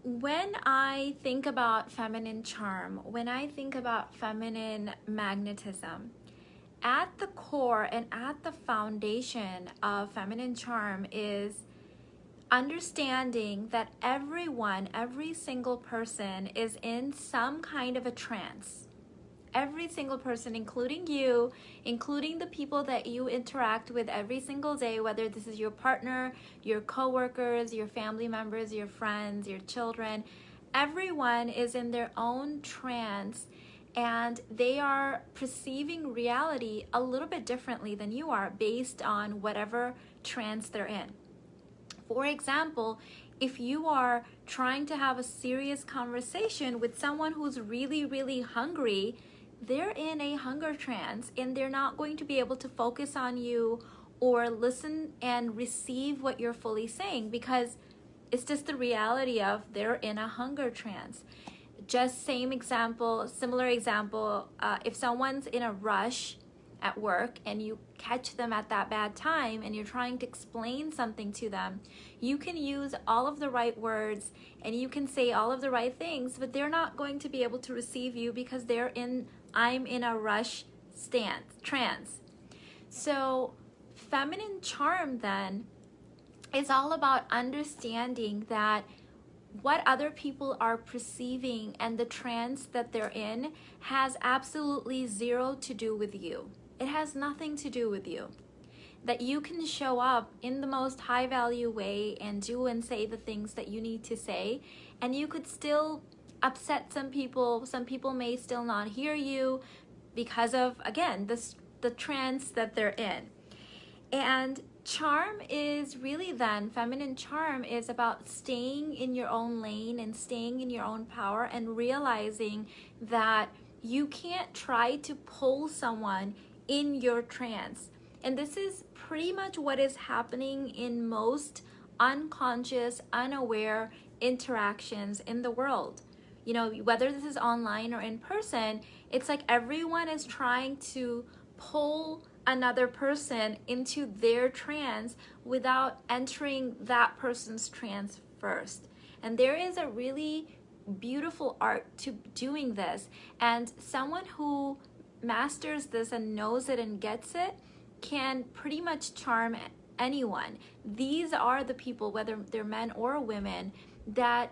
When I think about feminine charm, when I think about feminine magnetism, at the core and at the foundation of feminine charm is understanding that everyone, every single person is in some kind of a trance. Every single person, including you, including the people that you interact with every single day, whether this is your partner, your coworkers, your family members, your friends, your children, everyone is in their own trance, and they are perceiving reality a little bit differently than you are based on whatever trance they're in. For example, if you are trying to have a serious conversation with someone who's really, really hungry, they're in a hunger trance and they're not going to be able to focus on you or listen and receive what you're fully saying, because it's just the reality of they're in a hunger trance. Just same example, similar example, if someone's in a rush at work and you catch them at that bad time and you're trying to explain something to them, you can use all of the right words and you can say all of the right things, but they're not going to be able to receive you because they're in I'm in a rush trance. So feminine charm then is all about understanding that what other people are perceiving and the trance that they're in has absolutely zero to do with you. It has nothing to do with you. That you can show up in the most high value way and do and say the things that you need to say, and you could still upset some people. Some people may still not hear you because of, again, the trance that they're in. And charm is really then, feminine charm is about staying in your own lane and staying in your own power and realizing that you can't try to pull someone in your trance. And this is pretty much what is happening in most unconscious, unaware interactions in the world. You know, whether this is online or in person, it's like everyone is trying to pull another person into their trance without entering that person's trance first. And there is a really beautiful art to doing this. And someone who masters this and knows it and gets it can pretty much charm anyone. These are the people, whether they're men or women, that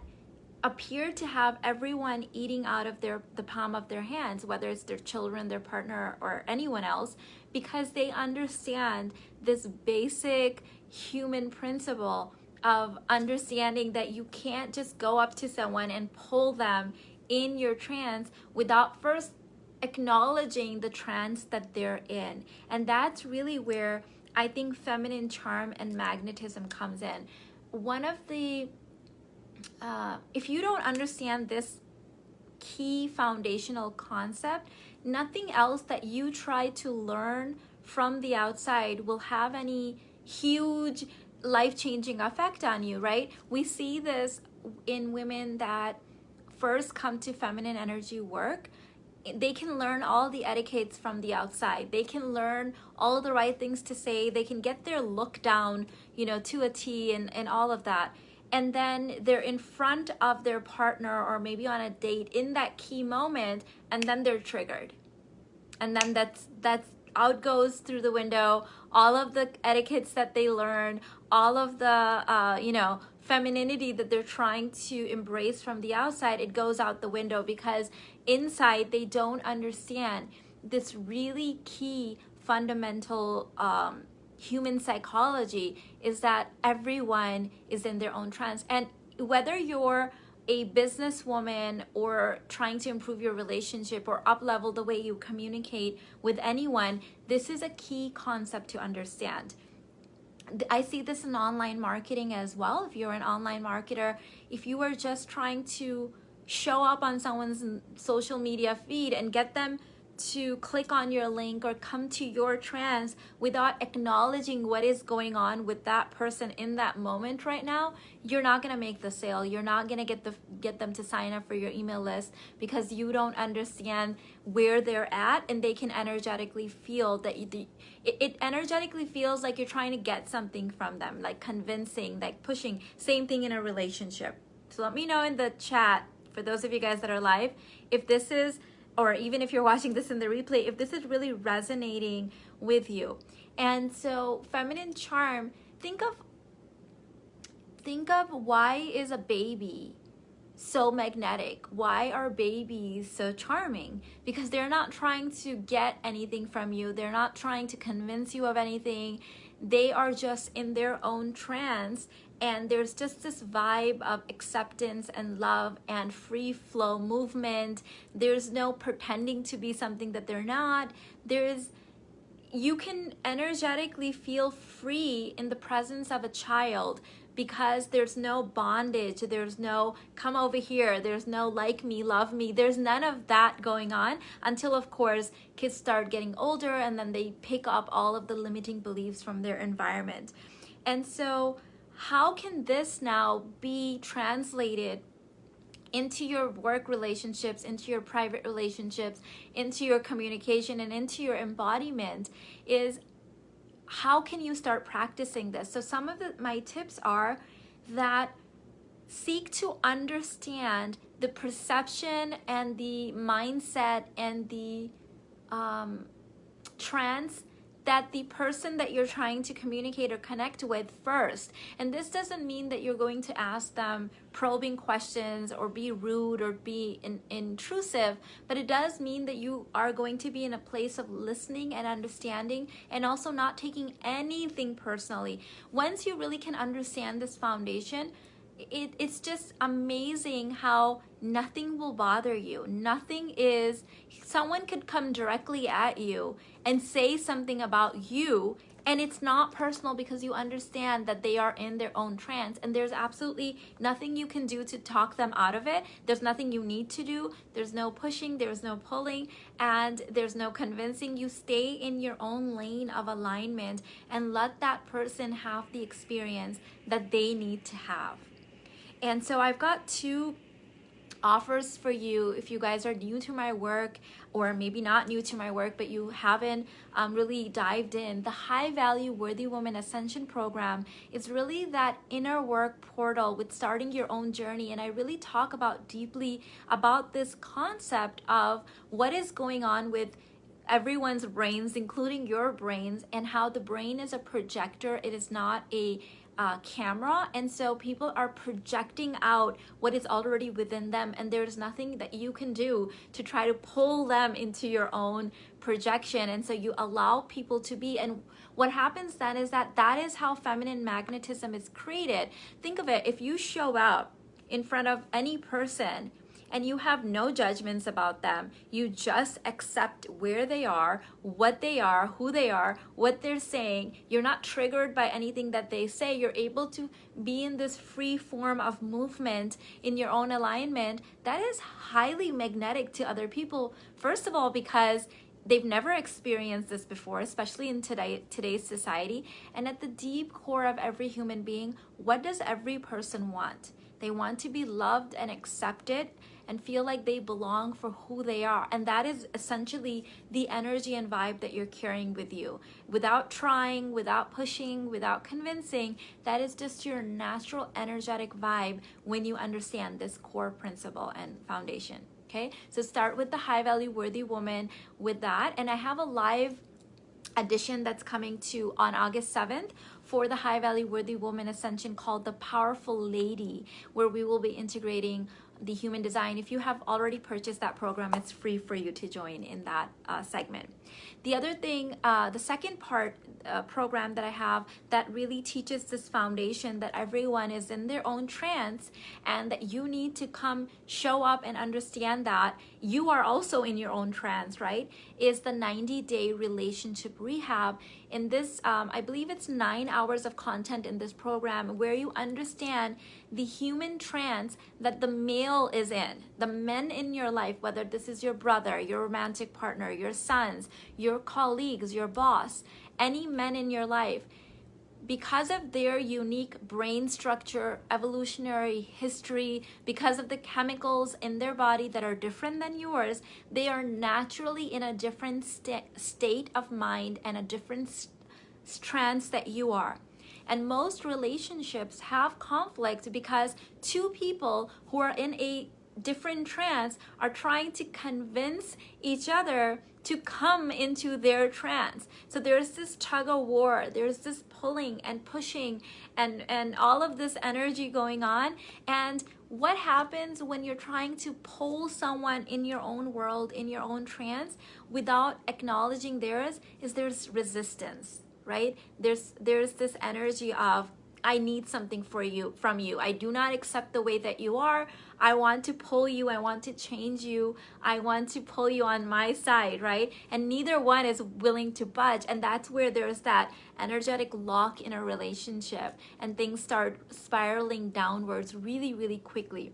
appear to have everyone eating out of the palm of their hands, whether it's their children, their partner, or anyone else, because they understand this basic human principle of understanding that you can't just go up to someone and pull them in your trance without first acknowledging the trance that they're in. And that's really where I think feminine charm and magnetism comes in. One of the if you don't understand this key foundational concept, nothing else that you try to learn from the outside will have any huge life-changing effect on you, right? We see this in women that first come to feminine energy work. They can learn all the etiquettes from the outside. They can learn all the right things to say. They can get their look down, to a T and all of that. And then they're in front of their partner or maybe on a date in that key moment, and then they're triggered. And then that's out goes through the window, all of the etiquettes that they learn, all of the, femininity that they're trying to embrace from the outside, it goes out the window because inside they don't understand this really key fundamental human psychology is that everyone is in their own trance. And whether you're a businesswoman or trying to improve your relationship or up level the way you communicate with anyone, this is a key concept to understand. I see this in online marketing as well. If you're an online marketer, if you are just trying to show up on someone's social media feed and get them to click on your link or come to your trance without acknowledging what is going on with that person in that moment right now, you're not going to make the sale. You're not going to get them to sign up for your email list because you don't understand where they're at, and they can energetically feel that it energetically feels like you're trying to get something from them, like convincing, like pushing. Same thing in a relationship. So let me know in the chat, for those of you guys that are live, if this is, or even if you're watching this in the replay, if this is really resonating with you. And so feminine charm, think of why is a baby so magnetic? Why are babies so charming? Because they're not trying to get anything from you. They're not trying to convince you of anything. They are just in their own trance, and there's just this vibe of acceptance and love and free flow movement. There's no pretending to be something that they're not. You can energetically feel free in the presence of a child, because there's no bondage, there's no come over here, there's no like me, love me, there's none of that going on, until of course kids start getting older and then they pick up all of the limiting beliefs from their environment. And so how can this now be translated into your work relationships, into your private relationships, into your communication, and into your embodiment? Is how can you start practicing this? So some of my tips are that seek to understand the perception and the mindset and the trance that the person that you're trying to communicate or connect with first. And this doesn't mean that you're going to ask them probing questions or be rude or be intrusive, but it does mean that you are going to be in a place of listening and understanding, and also not taking anything personally. Once you really can understand this foundation, it's just amazing how nothing will bother you. Someone could come directly at you and say something about you, and it's not personal, because you understand that they are in their own trance, and there's absolutely nothing you can do to talk them out of it. There's nothing you need to do. There's no pushing, there's no pulling, and there's no convincing. You stay in your own lane of alignment and let that person have the experience that they need to have. And so I've got 2 offers for you if you guys are new to my work, or maybe not new to my work, but you haven't really dived in. The High Value Worthy Woman Ascension Program is really that inner work portal with starting your own journey. And I really talk deeply about this concept of what is going on with everyone's brains, including your brains, and how the brain is a projector. It is not a camera, and so people are projecting out what is already within them, and there's nothing that you can do to try to pull them into your own projection. And so you allow people to be, and what happens then is that is how feminine magnetism is created. Think of it, if you show up in front of any person and you have no judgments about them, you just accept where they are, what they are, who they are, what they're saying. You're not triggered by anything that they say. You're able to be in this free form of movement in your own alignment. That is highly magnetic to other people. First of all, because they've never experienced this before, especially in today's society. And at the deep core of every human being, what does every person want? They want to be loved and accepted and feel like they belong for who they are. And that is essentially the energy and vibe that you're carrying with you. Without trying, without pushing, without convincing, that is just your natural energetic vibe when you understand this core principle and foundation. Okay, so start with the High Value Worthy Woman with that. And I have a live edition that's coming to on August 7th for the High Value Worthy Woman Ascension called The Powerful Lady, where we will be integrating the human design. If you have already purchased that program, it's free for you to join in that segment. The other thing, the second part program that I have that really teaches this foundation that everyone is in their own trance, and that you need to come show up and understand that you are also in your own trance, right? Is the 90-day relationship rehab. In this, I believe it's 9 hours of content in this program where you understand the human trance that the male is in, the men in your life, whether this is your brother, your romantic partner, your sons, your colleagues, your boss, any men in your life. Because of their unique brain structure, evolutionary history, because of the chemicals in their body that are different than yours, they are naturally in a different state of mind and a different trance that you are. And most relationships have conflict because two people who are in a different trance are trying to convince each other to come into their trance. So there's this tug of war, there's this pulling and pushing and all of this energy going on. And what happens when you're trying to pull someone in your own world, in your own trance, without acknowledging theirs, is there's resistance, right? There's this energy of, I need something from you. I do not accept the way that you are. I want to pull you. I want to change you. I want to pull you on my side, right? And neither one is willing to budge. And that's where there's that energetic lock in a relationship and things start spiraling downwards really, really quickly.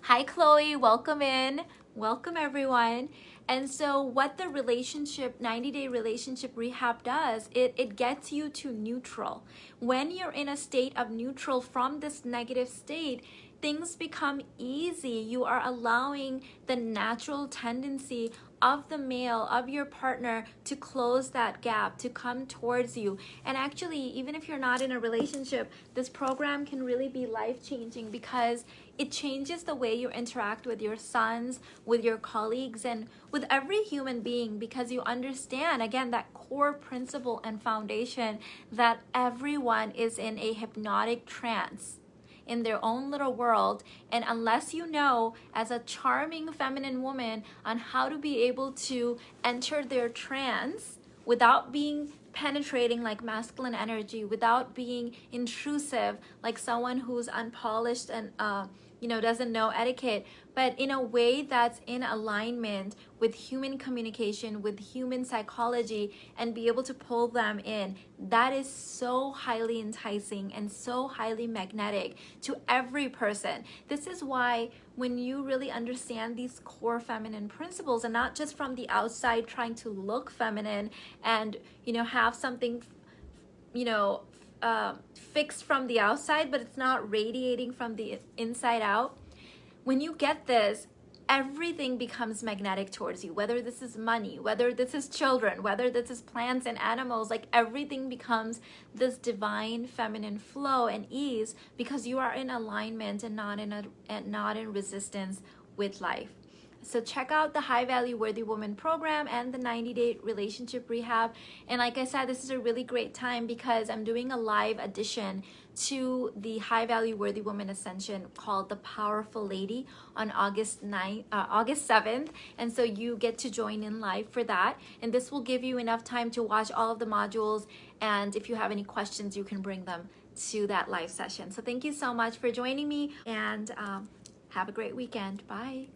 Hi, Chloe. Welcome in. Welcome, everyone. And so what the 90-day relationship rehab does, it gets you to neutral. When you're in a state of neutral from this negative state, things become easy. You are allowing the natural tendency of the male, of your partner, to close that gap, to come towards you. And actually, even if you're not in a relationship, this program can really be life-changing because it changes the way you interact with your sons, with your colleagues, and with every human being, because you understand, again, that core principle and foundation that everyone is in a hypnotic trance in their own little world. And unless you know, as a charming feminine woman, on how to be able to enter their trance without being penetrating like masculine energy, without being intrusive like someone who's unpolished and doesn't know etiquette, but in a way that's in alignment with human communication, with human psychology, and be able to pull them in, that is so highly enticing and so highly magnetic to every person. This is why when you really understand these core feminine principles, and not just from the outside trying to look feminine and have something fixed from the outside, but it's not radiating from the inside out. When you get this, everything becomes magnetic towards you, whether this is money, whether this is children, whether this is plants and animals, like everything becomes this divine feminine flow and ease because you are in alignment and not in resistance with life. So check out the High Value Worthy Woman program and the 90-day relationship rehab. And like I said, this is a really great time because I'm doing a live addition to the High Value Worthy Woman Ascension called The Powerful Lady on August 7th. And so you get to join in live for that. And this will give you enough time to watch all of the modules. And if you have any questions, you can bring them to that live session. So thank you so much for joining me, and have a great weekend. Bye.